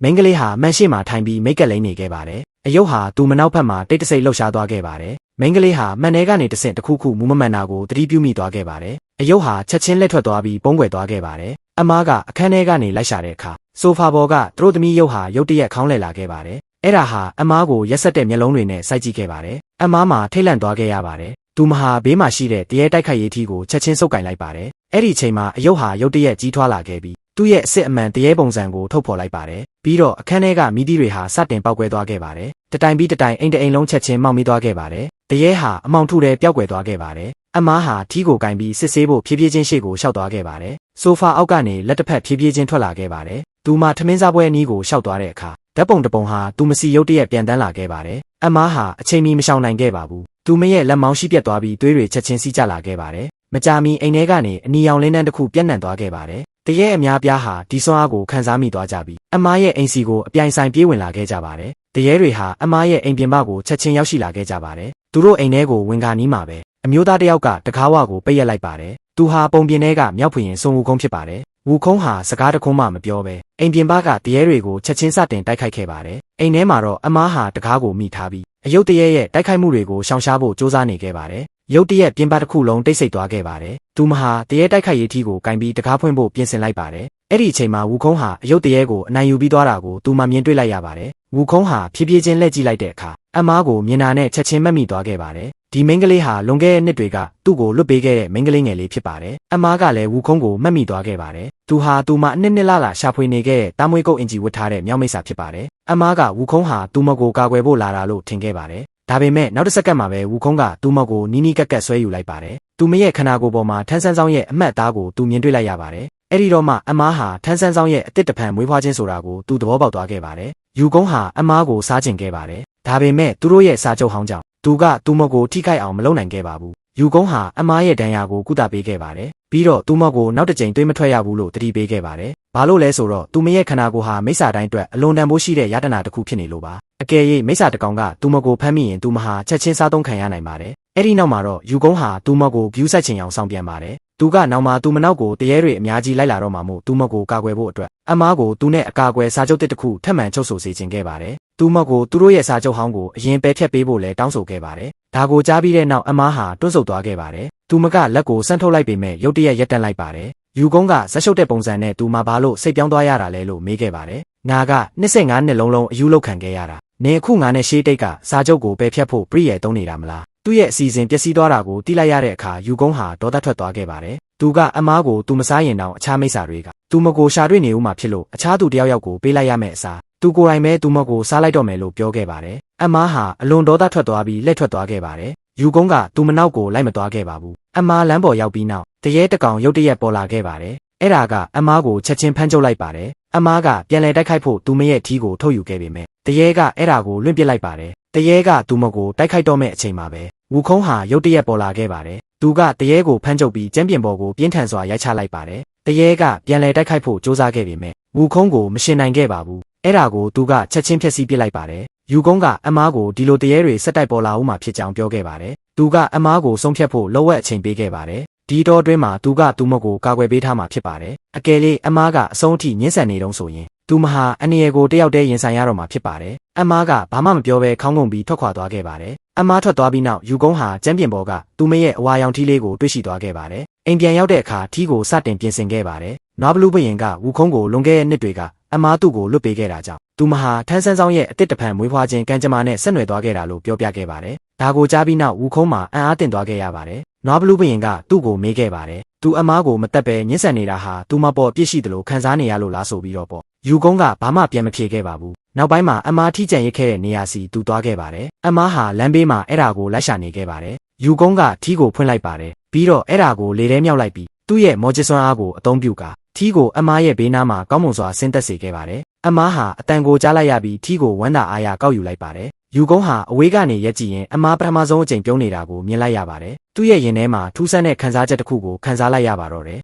မိန်းကလေးဟာမန်ရှိမှထိုင်ပြီးမိတ်ကလိမ့်နေခဲ့ပါတယ်။အယုတ်ဟာသူမနောက်ဖက်မှာတိတ်တဆိတ်လှုပ်ရှားသွားခဲ့ပါတယ်။မိန်းကလေးဟာမန်ထဲကနေတဆင့်တစ်ခုခုမူမမှန်တာကိုသတိပြုမိသွားခဲ့ပါတယ်။အယုတ်ဟာချက်ချင်းလက်ထွက်သွားပြီးပုံးကွယ်သွားခဲ့ပါတယ်။အမားကအခန်းထဲကနေလိုက်ရှာတဲ့အခါဆိုဖာပေါ်ကသူတို့သမီးယုတ်ဟာရုတ်တရက်ခေါင်းလှည့်လာခဲ့ပါတယ်။အဲ့ဒါဟာအမားကိုရက်ဆက်တဲ့မျက်လုံးတွေနဲ့စိုက်ကြည့်ခဲ့ပါတယ်။အမားမှာထိတ်လန့်သွားခဲ့ရပါတယ်။သူမဟာဘေးမှာရှိတဲ့တရေတိုက်ခိုက်ရေးထီးကိုချက်ချင်းဆုပ်ကင်လိုက်ပါတယ်။အဲ့ဒီချိန်မှာအယုတ်ဟာရုတ်တရက်ကြီးထွားလာခဲ့ပြီးသူ့ရဲ့အစ်အမှန်တရေပုံစံကိုထုတ်ဖော်လိုက်ပါတယ်။ပြီးတော့အခန်းထဲကမီးသီးတွေဟာစတင်ပေါက်ကွဲသွားခဲ့ပါတယ်။တတိုင်ပြီးတတိုင်အိမ်တအိမ်လုံးချက်ချင်းမှောက်မိသွားခဲ့ပါတယ်။တရေဟာအမောင်ထုတဲ့ပျောက်ကွယ်သွားခဲ့ပါတယ်။အမားဟာထီးကိုကင်ပြီးစစ်ဆေးဖို့ဖြည်းဖြည်းချင်းရှေ့ကိုရှောက်သွားခဲ့ပါတယ်။ဆိုဖာအောက်ကနေလက်တစ်ဖက်ဖြည်းဖြည်းချင်းထွက်လာခဲ့ပါတယ်။သူမှထမင်းစားပွဲအနီးကိုရှောက်သွားတဲ့အခါဓာတ်ပုံတပုံဟာသူမစီရုတ်တရက်ပြန်တန်းလာခဲ့ပါတယ်။အမားဟာအချိန်မီမရှောင်နိုင်ခဲ့ပါဘူး။သူမရဲ့လက်မောင်းရှိပြတ်သွားပြီးသွေးတွေချက်ချင်းစီးကျလာခဲ့ပါတယ်။မကြာမီအိမ်ထဲကနေအနီရောင်လင်းနှန်းတစ်ခုပြန့်နှံ့သွားခဲ့ပါတယ်။တရေအများပြားဟာဒီစွမ်းအားကိုခံစားမိသွားကြပြီးအမားရဲ့အိမ်စီကိုအပြိုင်ဆိုင်ပြေးဝင်လာခဲ့ကြပါတယ်။တရေတွေဟာအမားရဲ့အိမ်ပြင်ပကိုချက်ချင်းရောက်ရှိလာခဲ့ကြပါတယ်။သူတို့အိမ်ထဲကိုဝင်ခါနီးမှာပဲအမျိုးသားတစ်ယောက်ကတကားဝကိုပိတ်ရက်လိုက်ပါတယ်။သူဟာပုံပြင်ထဲကမြောက်ဖွရင်စုံဝူကုန်းဖြစ်ပါတယ်။ဝူခုံးဟာစကားတခွန်းမှမပြောပဲအိမ်ပြင်ပကတရေတွေကိုချက်ချင်းစတင်တိုက်ခိုက်ခဲ့ပါတယ်။အိမ်ထဲမှာတော့အမားဟာတကားကိုမိထားပြီးအယုတ်တရေရဲ့တိုက်ခိုက်မှုတွေကိုရှောင်ရှားဖို့ကြိုးစားနေခဲ့ပါတယ်။ရုတ်တရက်ပြင်ပတစ်ခုလုံးတိတ်ဆိတ်သွားခဲ့ပါတယ်။သူမဟာတရေတိုက်ခိုက်ရေးထီးကိုကင်ပြီးတကားဖွင့်ဖို့ပြင်ဆင်လိုက်ပါတယ်။အဲ့ဒီအချိန်မှာဝူခုံးဟာအယုတ်တရေကိုအနိုင်ယူပြီးသွားတာကိုသူမှမြင်တွေ့လိုက်ရပါတယ်။ဝူခုံးဟာဖြည်းဖြည်းချင်းလှည့်ကြည့်လိုက်တဲ့အခါအမားကိုမြင်တာနဲ့ချက်ချင်းမှတ်မိသွားခဲ့ပါတယ်။ဒီမိန်းကလေးဟာလွန်ခဲ့တဲ့နှစ်တွေကသူ့ကိုလွတ်ပေးခဲ့တဲ့မိန်းကလေးငယ်လေးဖြစ်ပါတယ်။အမားကလည်းဝူခုံးကိုမှတ်မိသွားခဲ့ပါတယ်။သူဟာသူမအနှစ်လရှာဖွေနေခဲ့တဲ့တာမွေးကုတ်အင်ဂျီဝတ်ထားတဲ့မြောက်မိတ်စာဖြစ်ပါတယ်။အမားကဝူခုံးဟာသူမကိုကာကွယ်ဖို့လာတာလို့ထင်ခဲ့ပါတယ်။ဒါပေမဲ့နောက်တစ်စက္ကန့်မှာပဲဝူခုံးကသူမကိုနီးနီးကပ်ကပ်ဆွဲယူလိုက်ပါတယ်။သူမရဲ့ခန္ဓာကိုယ်ပေါ်မှာထန်းဆန်းဆောင်ရဲ့အမှတ်အသားကိုသူမြင်တွေ့လိုက်ရပါတယ်။အဲ့ဒီတော့မှအမားဟာထန်းဆန်းဆောင်ရဲ့အစ်စ်တဖန်မွေးဖွားခြင်းဆိုတာကိုသူသဘောပေါက်သွားခဲ့ပါတယ်။ယူကုန်းဟာအမားကိုစားကျင်ခဲ့ပါတယ်။ဒါပေမဲ့သူတို့ရဲ့စာချုပ်ဟောင်းကြောင့်သူကသူမကိုထိခိုက်အောင်မလုပ်နိုင်ခဲ့ပါဘူး။ယူကုန်းဟာအမားရဲ့ဒဏ်ရာကိုကုသပေးခဲ့ပါတယ်။ပြီးတော့သူမကိုနောက်တစ်ကြိမ်တွေးမထွက်ရဘူးလို့တတိပေးခဲ့ပါတယ်။ဘာလို့လဲဆိုတော့သူမရဲ့ခန္ဓာကိုယ်ဟာမိစ္ဆာတိုင်းအတွက်အလွန်တန်ဖိုးရှိတဲ့ယတနာတစ်ခုဖြစ်နေလို့ပါ။အကယ်၍မိစ္ဆာတကောင်ကသူမကိုဖမ်းမိရင်သူမဟာချက်ချင်းစားသုံးခံရနိုင်ပါတယ်။အဲ့ဒီနောက်မှာတော့ယူကုန်းဟာသူမကိုဂယူးဆက်ချင်အောင်ဆောင်ပြန်ပါတယ်။သူကနောက်မှာသူမနောက်ကိုတရေတွေအများကြီးလိုက်လာတော့မှမို့သူမကိုကာကွယ်ဖို့အတွက်အမားကိုသူနဲ့အကာအကွယ်စာချုပ်တစ်ခုထပ်မံချုပ်ဆိုစေချင်ခဲ့ပါတယ်။သူမကိုသူတို့ရဲ့စာချုပ်ဟောင်းကိုအရင်ပဲဖြတ်ပေးဖို့လည်းတောင်းဆိုခဲ့ပါတယ်။ဒါကိုကြားပြီးတဲ့နောက်အမားဟာတွန့်ဆုတ်သွားခဲ့ပါတယ်။သူမကလက်ကိုဆန့်ထုတ်လိုက်ပေမဲ့ရုတ်တရက်ရပ်တန့်လိုက်ပါတယ်။ယူကုန်းကဇက်ရှုပ်တဲ့ပုံစံနဲ့သူမဘာလို့စိတ်ပြောင်းသွားရတာလဲလို့မေးခဲ့ပါတယ်။ငါက25နှစ်လုံးအယူလောက်ခံခဲ့ရတာ။နေအခုငါနဲ့ရှေးတိတ်ကစာချုပ်ကိုပယ်ဖြတ်ဖို့ပြည့်ရတုံးနေတာမလား။သူ့ရဲ့အစီအစဉ်ပျက်စီးသွားတာကိုတိလိုက်ရတဲ့အခါယူကုန်းဟာဒေါသထွက်သွားခဲ့ပါတယ်။သူကအမားကိုသူမစားရင်တောင်အခြားမိစ္ဆာတွေကသူမကိုရှာတွေ့နေဦးမှာဖြစ်လို့အခြားသူတယောက်ကိုပေးလိုက်ရမယ့်အစားသူကိုယ်တိုင်ပဲသူမကိုစားလိုက်တော့မယ်လို့ပြောခဲ့ပါတယ်။အမားဟာအလွန်ဒေါသထွက်သွားပြီးလက်ထွက်သွားခဲ့ပါတယ်။ယူကုန်းကသူမနောက်ကိုလိုက်မသွားခဲ့ပါဘူး။အမားလမ်းပေါ်ရောက်ပြီးနောက်တရေတကောင်ရုတ်တရက်ပေါ်လာခဲ့ပါတယ်။အဲ့ဒါကအမားကိုချက်ချင်းဖမ်းချုပ်လိုက်ပါတယ်။အမားကပြန်လည်တိုက်ခိုက်ဖို့သူမရဲ့ထီးကိုထုတ်ယူခဲ့ပေမဲ့တရေကအဲ့ဒါကိုလွင့်ပစ်လိုက်ပါတယ်။တရေကသူမကိုတိုက်ခိုက်တော့မဲ့အချိန်မှာပဲဝူခုံးဟာရုတ်တရက်ပေါ်လာခဲ့ပါတယ်။သူကတရေကိုဖမ်းချုပ်ပြီးကျမ်းပြင်ပေါ်ကိုပြင်းထန်စွာရိုက်ချလိုက်ပါတယ်။တရေကပြန်လည်တိုက်ခိုက်ဖို့ကြိုးစားခဲ့ပေမဲ့ဝူခုံးကိုမရှင်နိုင်ခဲ့ပါဘူး။အဲ့ဒါကိုသူကချက်ချင်းဖျက်ဆီးပစ်လိုက်ပါတယ်။ယူကုန်းကအမားကိုဒီလိုတရေတွေဆက်တိုက်ပေါ်လာဦးမှာဖြစ်ကြောင်းပြောခဲ့ပါတယ်။သူကအမားကိုဆုံးဖြတ်ဖို့လောဝက်အချိန်ပေးခဲ့ပါတယ်။ဒီတော့အတွင်းမှာသူကသူမကိုကာကွယ်ပေးထားမှာဖြစ်ပါတယ်။အကယ်၍အမားကအဆုံးအထိညှင်းဆန်နေတုံးဆိုရင်သူမဟာအနည်းငယ်ကိုတယောက်တည်းရင်ဆိုင်ရတော့မှာဖြစ်ပါတယ်။အမားကဘာမှမပြောဘဲခေါင်းငုံပြီးထွက်ခွာသွားခဲ့ပါတယ်။အမားထွက်သွားပြီးနောက်ယူကုန်းဟာကျမ်းပြင်ပေါ်ကသူမရဲ့အဝါရောင်ထီးလေးကိုတွေ့ရှိသွားခဲ့ပါတယ်။အိမ်ပြန်ရောက်တဲ့အခါထီးကိုစတင်ပြင်ဆင်ခဲ့ပါတယ်။နွားဘလူးဘရင်ကဝူခုံးကိုလွန်ခဲ့တဲ့နှစ်တွေကအမားသူ့ကိုလွတ်ပေးခဲ့တာကြောင့်သူမဟာထန်းဆန်းဆောင်ရဲ့အတစ်တဖန်မွေးဖွားခြင်းကံကြမ္မာနဲ့ဆက်နွယ်သွားခဲ့တာလို့ပြောပြခဲ့ပါတယ်။ဒါကိုကြားပြီးနောက်ဝူခုံးမှာအံ့အားသင့်သွားခဲ့ရပါတယ်။နွားဘလူးဘရင်ကသူ့ကိုမေးခဲ့ပါတယ်။သူအမားကိုမတက်ပဲညှင်းဆန်နေတာဟာသူမပေါ်ပြစ်ရှိတယ်လို့ခံစားနေရလို့လားဆိုပြီးတော့ပေါ့။ယူကုန်းကဘာမှပြန်မဖြေခဲ့ပါဘူး။နောက်ပိုင်းမှာအမားထိကျန်ရစ်ခဲ့တဲ့နေရာစီသူသွားခဲ့ပါတယ်။အမားဟာလမ်းဘေးမှာအဲ့ဒါကိုလိုက်ရှာနေခဲ့ပါတယ်။ယူကုန်းကထီးကိုဖွင့်လိုက်ပါတယ်။ပြီးတော့အဲ့ဒါကိုလေထဲမြောက်လိုက်ပြီးသူ့ရဲ့မော်ဂျစ်စွမ်းအားကိုအသုံးပြုကာထီးကိုအမားရဲ့ဘေးနားမှာကောင်းမွန်စွာဆင်းသက်စေခဲ့ပါတယ်။အမားဟာအတန်ကိုကြားလိုက်ရပြီးထီးကိုဝမ်းသာအားရကောက်ယူလိုက်ပါတယ်။ယူကုန်းဟာအဝေးကနေရက်ကြည့်ရင်အမားပထမဆုံးအကြိမ်ပြုံးနေတာကိုမြင်လိုက်ရပါတယ်။သူ့ရဲ့ရင်ထဲမှာထူးဆန်းတဲ့ခံစားချက်တစ်ခုကိုခံစားလိုက်ရပါတော့တယ်